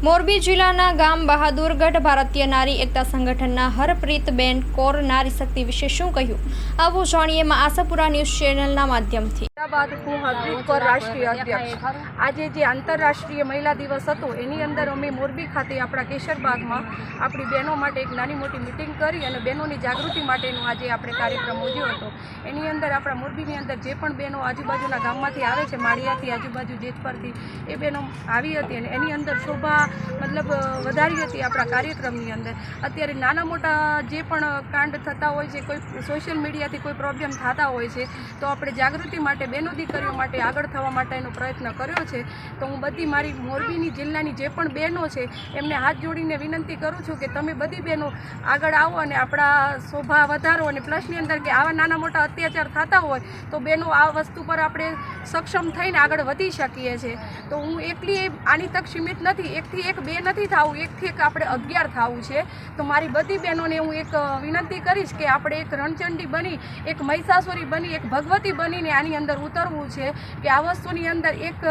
મોરબી જિલ્લાના ગામ બહાદુરગઢ ભારતીય નારી એકતા સંગઠનના હરપ્રીતબેન કૌર નારી શક્તિ વિશે શું કહ્યું, આવું જાણીએ આશાપુરા ન્યૂઝ ચેનલના માધ્યમથી। બાદ હું હરપ્રીત કૌર રાષ્ટ્રીય અધ્યક્ષ। આજે જે આંતરરાષ્ટ્રીય મહિલા દિવસ હતો એની અંદર અમે મોરબી ખાતે આપણા કેશરબાગમાં આપણી બહેનો માટે એક નાની મોટી મિટિંગ કરી અને બહેનોની જાગૃતિ માટેનું આજે આપણે કાર્યક્રમ ઉજવ્યો હતો। એની અંદર આપણા મોરબીની અંદર જે પણ બહેનો આજુબાજુના ગામમાંથી આવે છે, માળિયાથી આજુબાજુ જેતપરથી, એ બહેનો આવી હતી અને એની અંદર શોભા વધારી હતી આપણા કાર્યક્રમની અંદર। અત્યારે નાના મોટા જે પણ કાંડ થતા હોય છે, કોઈ સોશિયલ મીડિયાથી કોઈ પ્રોબ્લેમ થતા હોય છે, તો આપણે જાગૃતિ માટે બહેનો દીકરીઓ માટે આગળ થવા માટેનો પ્રયત્ન કર્યો છે। તો હું બધી મારી મોરબીની જિલ્લાની જે પણ બહેનો છે એમને હાથ જોડીને વિનંતી કરું છું કે તમે બધી બહેનો આગળ આવો અને આપણા શોભા વધારો અને પ્લસની અંદર કે આવા નાના મોટા અત્યાચાર થતા હોય તો બહેનો આ વસ્તુ પર આપણે સક્ષમ થઈને આગળ વધી શકીએ છીએ। તો હું એકલી આની તક સીમિત નથી, એકથી એક બે નથી થવું, એકથી એક આપણે 11 થવું છે। તો મારી બધી બહેનોને હું એક વિનંતી કરીશ કે આપણે એક રણચંડી બની, એક મહિષાસુરી બની, એક ભગવતી બનીને આની અંદર ઉતરવું છે કે આ વસ્તુની અંદર એક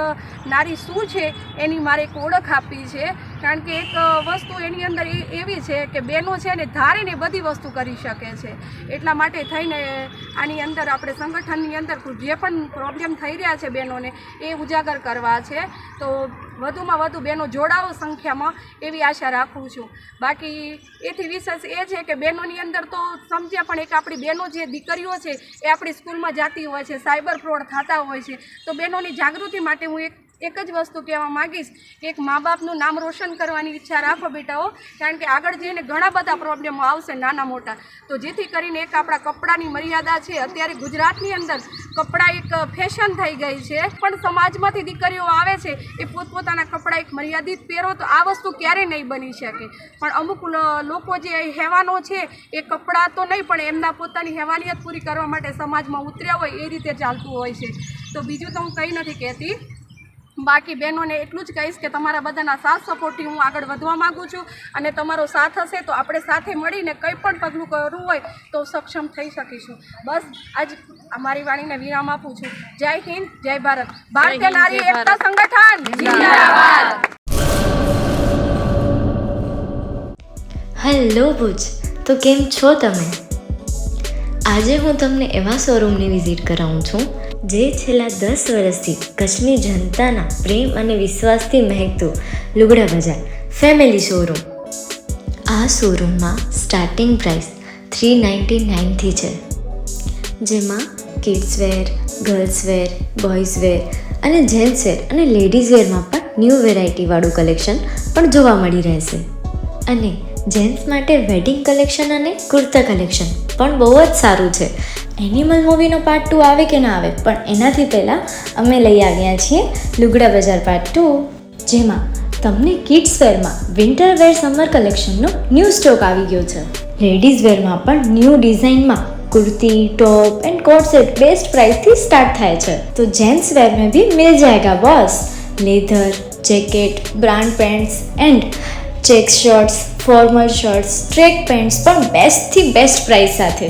નારી શું છે એની મારે એક ઓળખ આપવી છે। કારણ કે એક વસ્તુ એની અંદર એવી છે કે બહેનો છે ને ધારીને બધી વસ્તુ કરી શકે છે। એટલા માટે થઈને આની અંદર આપણે સંગઠનની અંદર જે પણ પ્રોબ્લેમ થઈ રહ્યા છે બહેનોને એ ઉજાગર કરવા છે। તો વધુમાં વધુ બહેનો જોડાવો સંખ્યામાં એવી આશા રાખું છું। બાકી એથી વિશેષ એ છે કે બહેનોની અંદર તો સમજ્યા પણ એક આપણી બહેનો જે દીકરીઓ છે એ આપણી સ્કૂલમાં જતી હોય છે, સાયબર ફ્રોડ થતા હોય છે, તો બહેનોની જાગૃતિ માટે હું એક જ વસ્તુ કહેવા માગીશ કે એક મા બાપનું નામ રોશન કરવાની ઈચ્છા રાખો બેટાઓ, કારણ કે આગળ જઈને ઘણા બધા પ્રોબ્લેમો આવશે નાના મોટા। તો જેથી કરીને એક આપણા કપડાની મર્યાદા છે, અત્યારે ગુજરાતની અંદર કપડાં એક ફેશન થઈ ગઈ છે, પણ સમાજમાંથી દીકરીઓ આવે છે એ પોતપોતાના કપડાં એક મર્યાદિત પહેરો તો આ વસ્તુ ક્યારેય નહીં બની શકે। પણ અમુક લોકો જે હેવાનો છે એ કપડાં તો નહીં પણ એમના પોતાની હેવાનિયત પૂરી કરવા માટે સમાજમાં ઉતર્યા હોય એ રીતે ચાલતું હોય છે। તો બીજું તો હું કંઈ નથી કહેતી। બાકી બહેનોને એટલું જ કહીશ કે તમારા બધાના સાથ સપોર્ટથી હું આગળ વધવા માગું છું અને તમારો સાથ હશે તો આપણે સાથે મળીને કંઈ પણ પગલું કરવું હોય તો સક્ષમ થઈ શકીશું। બસ આજ અમારી વાણીને વિરામ આપું છું। જય હિન્દ, જય ભારત, ભારતીય નારી એકતા સંગઠન જિંદાબાદ। હેલો ભુજ, તો કેમ છો તમે? આજે હું તમને એવા શોરૂમની વિઝિટ કરાવું છું જે છેલ્લા 10 વર્ષથી કચ્છની જનતાના પ્રેમ અને વિશ્વાસથી મહેકતું લુગડા બજાર ફેમિલી શોરૂમ। આ શોરૂમમાં સ્ટાર્ટિંગ પ્રાઇસ 399થી છે, જેમાં kids wear, girls wear, boys wear અને જેન્ટ્સ વેર અને લેડીઝ વેરમાં પણ ન્યૂ વેરાયટીવાળું કલેક્શન પણ જોવા મળી રહેશે। અને જેન્ટ્સ માટે વેડિંગ કલેક્શન અને કુર્તા કલેક્શન પણ બહુ જ સારું છે। એનિમલ મૂવીનો પાર્ટ 2 આવે કે ના આવે, પણ એનાથી પહેલાં અમે લઈ આવ્યા છીએ લુગડા બજાર પાર્ટ 2, જેમાં તમને કિડ્સ વેરમાં વિન્ટર વેર સમર કલેક્શનનો ન્યૂ સ્ટોક આવી ગયો છે। લેડીઝ વેરમાં પણ ન્યૂ ડિઝાઇનમાં kurti, top and coat set best price थी स्टार्ट થાય છે। तो जेंट्स वेयर में भी मिल जाएगा boss, leather, jacket, brand pants and check shirts, formal shirts, track pants પણ બેસ્ટ થી બેસ્ટ પ્રાઇસ સાથે।